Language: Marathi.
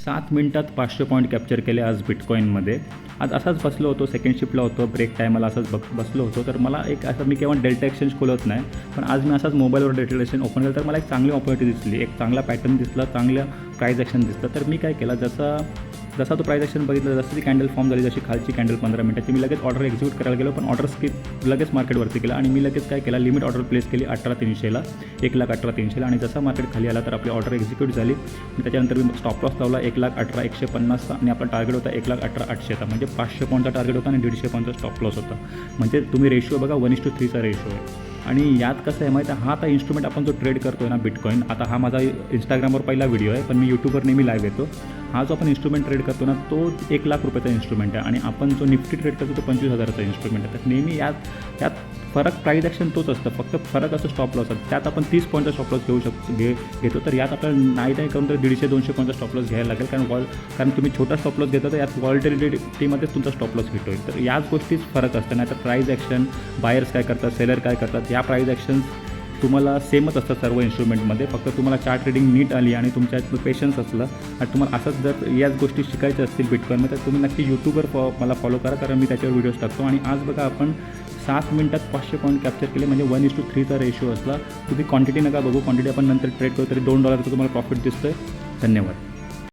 7 मिनिटात 500 पॉईंट कॅप्चर केले आज बिटकॉईनमध्ये. आज असाच बसलो होतो, सेकंड शिफ्टला होतो, ब्रेक टायमाला असंच बसलो होतो. तर मला एक असं, मी केव्हा डेल्टा एक्सचेंज खोलत नाही, पण आज मी असाच मोबाईलवर डेल्टा एक्सचेंज ओपन केलं तर मला एक चांगली ऑपॉर्च्युनिटी दिसली, एक चांगला पॅटर्न दिसला, चांगलं प्राईज ॲक्शन दिसलं. तर मी काय केलं, जसा तो प्राईज ॲक्शन बघितलं, जसं ती कॅन्डल फॉर्म झाली, जशी खालची कॅन्डल 15 मिनिटाची, मी लगेच ऑर्डर एक्झिक्यूट करायला गेलो, पण ऑर्डर स्किप लगेच मार्केटवरती केला आणि मी लगेच काय केला, लिमिट ऑर्डर प्लेस केली 18,300ला, 1,18,300ला. आणि जसा मार्केट खाली आला तर आपली ऑर्डर एक्झिक्यूट झाली. त्याच्यानंतर मी स्टॉप लॉस लावला 1,18,150चा आणि आपला टार्गेट होता 1,18,800चा, म्हणजे 500 पॉईंटचा टार्गेट होता आणि 150 पॉईंटचा स्टॉप लॉस होता. म्हणजे तुम्ही रेशिओ बघा, 1:3चा रेशिओ आहे. आणि यात कसं आहे माहिती आहे, हा आता इन्स्ट्रुमेंट आपण जो ट्रेड करतो आहे ना बिटकॉईन, आता हा माझा इंस्टाग्रामवर पहिला व्हिडिओ आहे, पण मी यूट्यूबवर नेहमी लाईव्ह येतो. हा जो आपण इन्स्ट्रुमेंट ट्रेड करतो ना, तो 1,00,000 रुपयाचा इन्स्ट्रुमेंट आहे आणि आपण जो निफ्टी ट्रेड करतो तो 25,000चा इन्स्ट्रुमेंट आहे. तर नेहमी यात फरक प्राईज ॲक्शन तोच असतं, फक्त फरक असं स्टॉप लॉस आहे. त्यात आपण 30 पॉईंटचा स्टॉप लॉस घेतो. तर यात आपल्याला नाही करून तर 150-200 पॉईंटचा स्टॉप लॉस घ्यायला लागेल, कारण तुम्ही छोटा स्टॉप लॉस घेता तर यात व्हॉलटिलिटीमध्येच तुमचा स्टॉप लॉस हिट होईल. तर याच गोष्टीच फरक असतं. नाही तर प्राईज ॲक्शन, बायर्स काय करतात, सेलर काय करतात, या प्राईज ॲक्शन्स तुम्हाला सेमच असतात सर्व इन्स्ट्रुमेंटमध्ये. फक्त तुम्हाला चार्ट ट्रेडिंग नीट आली आणि तुमच्यात पेशन्स असलं आणि तुम्हाला असंच जर याच गोष्टी शिकायच्या असतील बिटकॉईनमध्ये, तर तुम्ही नक्की यूट्यूबवर मला फॉलो करा, कारण मी त्याच्यावर व्हिडिओज टाकतो. आणि आज बघा, आपण 7 मिनिटात 500 पॉईंट कॅप्चर केले, म्हणजे 1:3चा रेशिओ असला. तुम्ही क्वांटिटी नका बघू, क्वांटिटी आपण नंतर ट्रेड करू, तरी $2 तुम्हाला प्रॉफिट दिसतोय. धन्यवाद.